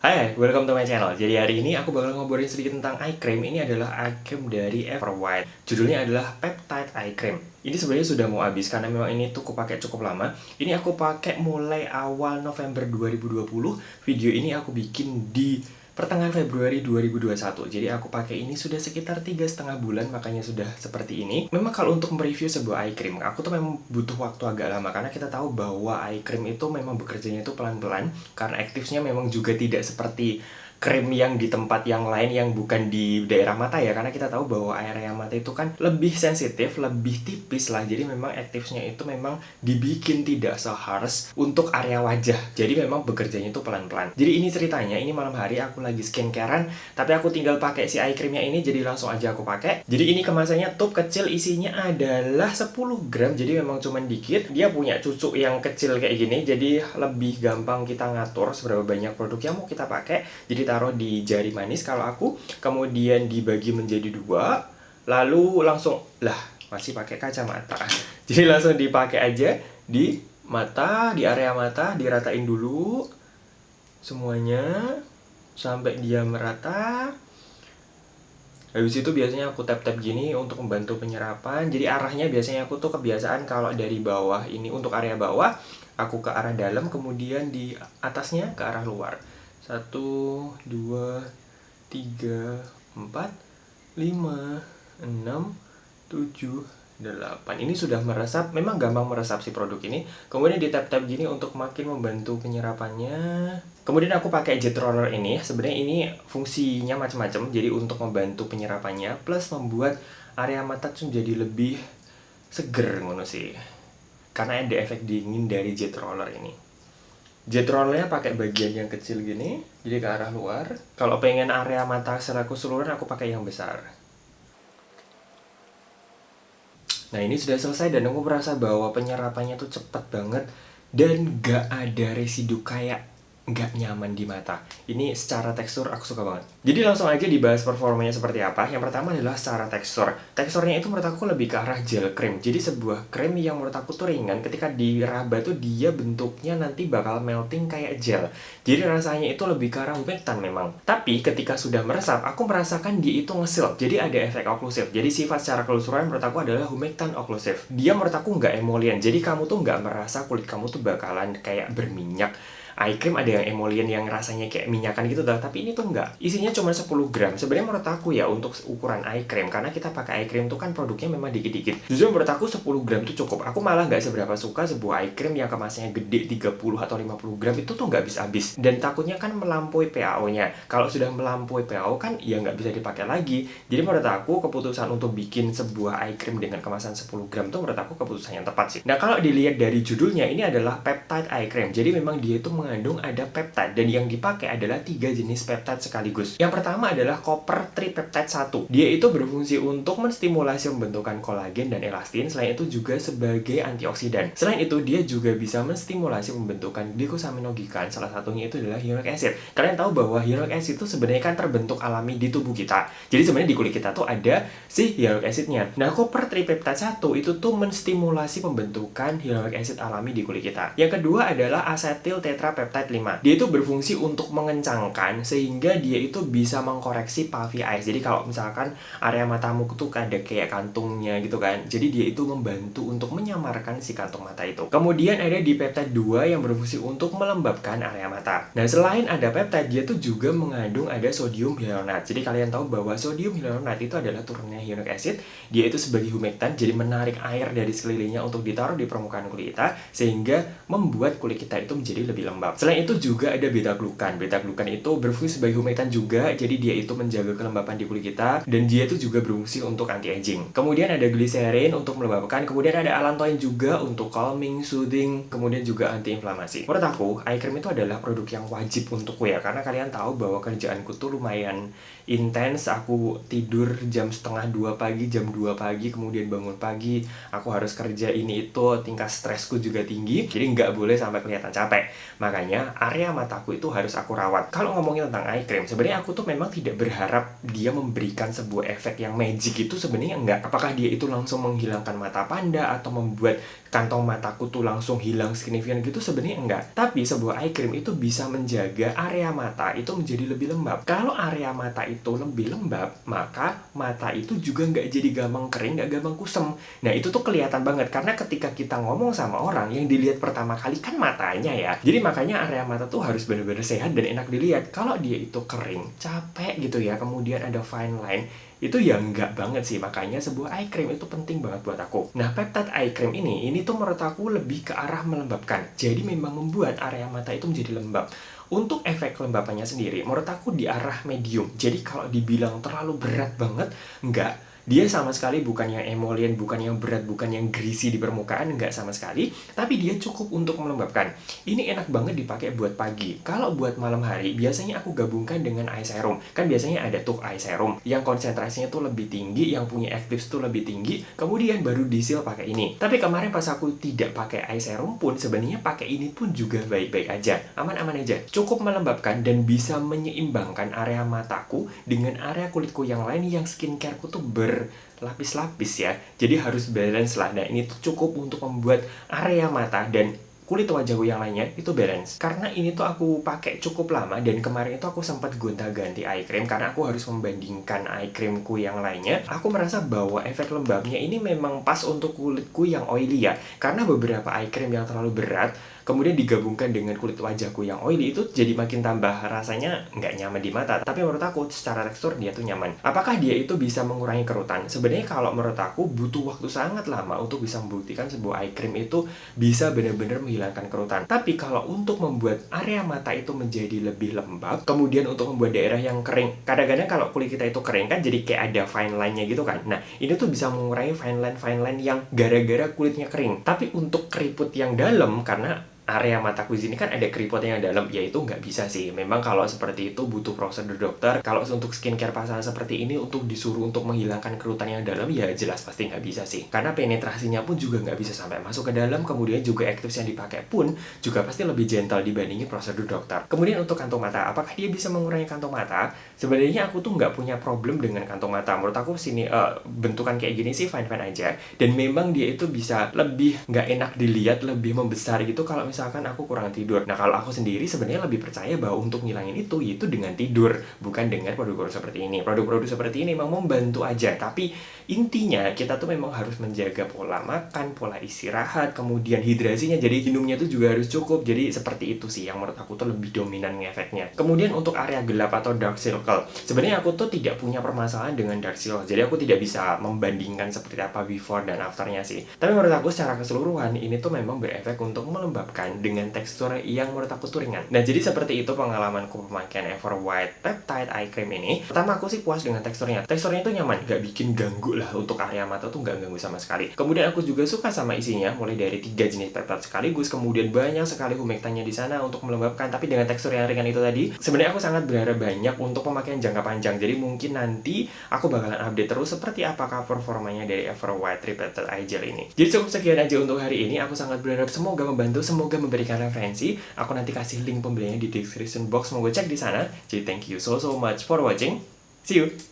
Hai, welcome to my channel. Jadi hari ini aku bakal ngobrolin sedikit tentang eye cream. Ini adalah eye cream dari Everwhite. Judulnya adalah Peptide Eye Cream. Ini sebenarnya sudah mau habis karena memang ini tuh aku pakai cukup lama. Ini aku pakai mulai awal November 2020. Video ini aku bikin di pertengahan Februari 2021. Jadi aku pakai ini sudah sekitar 3,5 bulan, makanya sudah seperti ini. Memang kalau untuk mereview sebuah eye cream, aku tuh memang butuh waktu agak lama karena kita tahu bahwa eye cream itu memang bekerjanya itu pelan-pelan karena aktifnya memang juga tidak seperti krim yang di tempat yang lain yang bukan di daerah mata ya, karena kita tahu bahwa area mata itu kan lebih sensitif, lebih tipis lah, jadi memang aktifnya itu memang dibikin tidak seharsh untuk area wajah, jadi memang bekerjanya itu pelan-pelan. Jadi ini ceritanya, ini malam hari aku lagi skincarean, tapi aku tinggal pakai si eye creamnya ini, jadi langsung aja aku pakai. Jadi ini kemasannya tuh kecil, isinya adalah 10 gram, jadi memang cuman dikit. Dia punya cucuk yang kecil kayak gini, jadi lebih gampang kita ngatur seberapa banyak produk yang mau kita pakai. Jadi taruh di jari manis kalau aku, kemudian dibagi menjadi 2, lalu langsung masih pakai kacamata. Jadi langsung dipakai aja di mata, di area mata, diratain dulu semuanya sampai dia merata. Habis itu biasanya aku tap-tap gini untuk membantu penyerapan. Jadi arahnya biasanya aku tuh kebiasaan kalau dari bawah ini untuk area bawah, aku ke arah dalam, kemudian di atasnya ke arah luar. 1, 2, 3, 4, 5, 6, 7, 8. Ini sudah meresap, memang gampang meresap si produk ini. Kemudian di tap-tap gini untuk makin membantu penyerapannya. Kemudian aku pakai jet roller ini. Sebenarnya ini fungsinya macam-macam. Jadi untuk membantu penyerapannya plus membuat area mata tuh jadi lebih seger ngono sih. Karena ada efek dingin dari jet roller ini. Jet rollernya pakai bagian yang kecil gini, jadi ke arah luar. Kalau pengen area mata secara keseluruhan aku pakai yang besar. Nah ini sudah selesai dan aku merasa bahwa penyerapannya tuh cepet banget dan gak ada residu kayak gak nyaman di mata. Ini secara tekstur aku suka banget. Jadi langsung aja dibahas performanya seperti apa. Yang pertama adalah secara tekstur. Teksturnya itu menurut aku lebih ke arah gel cream. Jadi sebuah krim yang menurut aku tuh ringan. Ketika diraba tuh dia bentuknya nanti bakal melting kayak gel. Jadi rasanya itu lebih ke arah humectant memang. Tapi ketika sudah meresap, aku merasakan dia itu ngesil. Jadi ada efek oklusif. Jadi sifat secara keseluruhan menurut aku adalah humectant oklusif. Dia menurut aku nggak emollient. Jadi kamu tuh nggak merasa kulit kamu tuh bakalan kayak berminyak. Eye cream ada yang emollient yang rasanya kayak minyakan gitu dah, tapi ini tuh enggak. Isinya cuma 10 gram. Sebenarnya menurut aku ya untuk ukuran eye cream, karena kita pakai eye cream tuh kan produknya memang dikit-dikit. Jujur menurut aku 10 gram tuh cukup. Aku malah nggak seberapa suka sebuah eye cream yang kemasannya gede 30 atau 50 gram itu tuh nggak habis-habis. Dan takutnya kan melampaui PAO-nya. Kalau sudah melampaui PAO kan ya nggak bisa dipakai lagi. Jadi menurut aku keputusan untuk bikin sebuah eye cream dengan kemasan 10 gram tuh menurut aku keputusan yang tepat sih. Nah kalau dilihat dari judulnya, ini adalah Peptide Eye Cream. Jadi memang dia itu mengandung ada peptide dan yang dipakai adalah 3 jenis peptide sekaligus. Yang pertama adalah copper tripeptide 1. Dia itu berfungsi untuk menstimulasi pembentukan kolagen dan elastin. Selain itu juga sebagai antioksidan. Selain itu dia juga bisa menstimulasi pembentukan glycosaminogikan. Salah satunya itu adalah hyaluronic acid. Kalian tahu bahwa hyaluronic acid itu sebenarnya kan terbentuk alami di tubuh kita. Jadi sebenarnya di kulit kita tuh ada si hyaluronic acidnya. Nah copper tripeptide 1 itu tuh menstimulasi pembentukan hyaluronic acid alami di kulit kita. Yang kedua adalah acetyl tetrapeptide 5. Dia itu berfungsi untuk mengencangkan sehingga dia itu bisa mengkoreksi puffy eyes. Jadi kalau misalkan area matamu tuh ada kayak kantungnya gitu kan. Jadi dia itu membantu untuk menyamarkan si kantung mata itu. Kemudian ada di peptide 2 yang berfungsi untuk melembabkan area mata. Nah, selain ada peptide, dia tuh juga mengandung ada sodium hyaluronate. Jadi kalian tahu bahwa sodium hyaluronate itu adalah turunannya hyaluronic acid. Dia itu sebagai humectant, jadi menarik air dari sekelilingnya untuk ditaruh di permukaan kulit kita sehingga membuat kulit kita itu menjadi lebih lembab. Selain itu juga ada beta-glukan. Beta-glukan itu berfungsi sebagai humectant juga, jadi dia itu menjaga kelembapan di kulit kita dan dia itu juga berfungsi untuk anti-aging. Kemudian ada glycerin untuk melembabkan, kemudian ada allantoin juga untuk calming, soothing, kemudian juga anti-inflamasi. Menurut aku, eye cream itu adalah produk yang wajib untukku ya, karena kalian tahu bahwa kerjaanku tuh lumayan intens. Aku tidur jam setengah 2 pagi, jam 2 pagi, kemudian bangun pagi, aku harus kerja ini itu, tingkat stresku juga tinggi, jadi nggak boleh sampai kelihatan capek. makanya area mataku itu harus aku rawat. Kalau ngomongin tentang eye cream, sebenarnya aku tuh memang tidak berharap dia memberikan sebuah efek yang magic, itu sebenarnya enggak. Apakah dia itu langsung menghilangkan mata panda atau membuat kantong mataku tuh langsung hilang signifikan gitu, sebenarnya enggak. Tapi sebuah eye cream itu bisa menjaga area mata itu menjadi lebih lembab. Kalau area mata itu lebih lembab, maka mata itu juga nggak jadi gampang kering, nggak gampang kusem. Nah itu tuh kelihatan banget, karena ketika kita ngomong sama orang, yang dilihat pertama kali kan matanya ya. Jadi makanya area mata tuh harus benar-benar sehat dan enak dilihat. Kalau dia itu kering, capek gitu ya, kemudian ada fine line, itu ya enggak banget sih. Makanya sebuah eye cream itu penting banget buat aku. Nah, peptide eye cream ini tuh menurut aku lebih ke arah melembabkan. Jadi memang membuat area mata itu menjadi lembab. Untuk efek kelembapannya sendiri, menurut aku di arah medium. Jadi kalau dibilang terlalu berat banget, enggak. Dia sama sekali bukan yang emollient, bukan yang berat, bukan yang greasy di permukaan, enggak sama sekali. Tapi dia cukup untuk melembabkan. Ini enak banget dipakai buat pagi. Kalau buat malam hari, biasanya aku gabungkan dengan eye serum. Kan biasanya ada tuh eye serum yang konsentrasinya tuh lebih tinggi, yang punya actives tuh lebih tinggi, kemudian baru disil pakai ini. Tapi kemarin pas aku tidak pakai eye serum pun, sebenarnya pakai ini pun juga baik-baik aja. Aman-aman aja. Cukup melembabkan dan bisa menyeimbangkan area mataku dengan area kulitku yang lain yang skincareku tuh berlapis-lapis ya. Jadi harus balance lah. Nah ini tuh cukup untuk membuat area mata dan kulit wajahku yang lainnya itu balance. Karena ini tuh aku pakai cukup lama dan kemarin itu aku sempat gonta-ganti eye cream karena aku harus membandingkan eye creamku yang lainnya. Aku merasa bahwa efek lembabnya ini memang pas untuk kulitku yang oily ya. Karena beberapa eye cream yang terlalu berat kemudian digabungkan dengan kulit wajahku yang oily itu jadi makin tambah rasanya nggak nyaman di mata. Tapi menurut aku secara tekstur dia tuh nyaman. Apakah dia itu bisa mengurangi kerutan? Sebenarnya kalau menurut aku butuh waktu sangat lama untuk bisa membuktikan sebuah eye cream itu bisa benar-benar menghilangkan kerutan. Tapi kalau untuk membuat area mata itu menjadi lebih lembab, kemudian untuk membuat daerah yang kering, kadang-kadang kalau kulit kita itu kering kan jadi kayak ada fine line-nya gitu kan. Nah ini tuh bisa mengurangi fine line yang gara-gara kulitnya kering. Tapi untuk keriput yang dalam, karena area mataku di sini kan ada keriput yang dalam, ya itu nggak bisa sih. Memang kalau seperti itu butuh prosedur dokter. Kalau untuk skincare pasangan seperti ini untuk disuruh untuk menghilangkan kerutan yang dalam, ya jelas pasti nggak bisa sih. Karena penetrasinya pun juga nggak bisa sampai masuk ke dalam. Kemudian juga actives yang dipakai pun juga pasti lebih gentle dibandingin prosedur dokter. Kemudian untuk kantong mata, apakah dia bisa mengurangi kantong mata? Sebenarnya aku tuh nggak punya problem dengan kantong mata. Menurut aku sini bentukan kayak gini sih fine-fine aja. Dan memang dia itu bisa lebih nggak enak dilihat, lebih membesar gitu kalau misalkan aku kurang tidur. Nah kalau aku sendiri sebenarnya lebih percaya bahwa untuk ngilangin itu dengan tidur, bukan dengan produk-produk seperti ini. Produk-produk seperti ini memang membantu aja, tapi intinya kita tuh memang harus menjaga pola makan, pola istirahat, kemudian hidrasinya, jadi minumnya tuh juga harus cukup. Jadi seperti itu sih yang menurut aku tuh lebih dominan ngefeknya. Kemudian untuk area gelap atau dark circle, sebenarnya aku tuh tidak punya permasalahan dengan dark circle, jadi aku tidak bisa membandingkan seperti apa before dan afternya sih. Tapi menurut aku secara keseluruhan ini tuh memang berefek untuk melembabkan dengan tekstur yang menurut aku tuh ringan. Nah jadi seperti itu pengalamanku pemakaian Ever White Peptide Eye Cream ini. Pertama aku sih puas dengan teksturnya. Teksturnya itu nyaman, gak bikin ganggu lah, untuk area mata tuh gak ganggu sama sekali. Kemudian aku juga suka sama isinya, mulai dari 3 jenis peptide sekaligus, kemudian banyak sekali humectanya di sana untuk melembabkan. Tapi dengan tekstur yang ringan itu tadi, sebenarnya aku sangat berharap banyak untuk pemakaian jangka panjang. Jadi mungkin nanti aku bakalan update terus seperti apakah performanya dari Ever White Peptide Eye Gel ini. Jadi cukup sekian aja untuk hari ini. Aku sangat berharap semoga membantu, semoga memberikan referensi. Aku nanti kasih link pembeliannya di description box, mau cek di sana. Jadi thank you so much for watching. See you.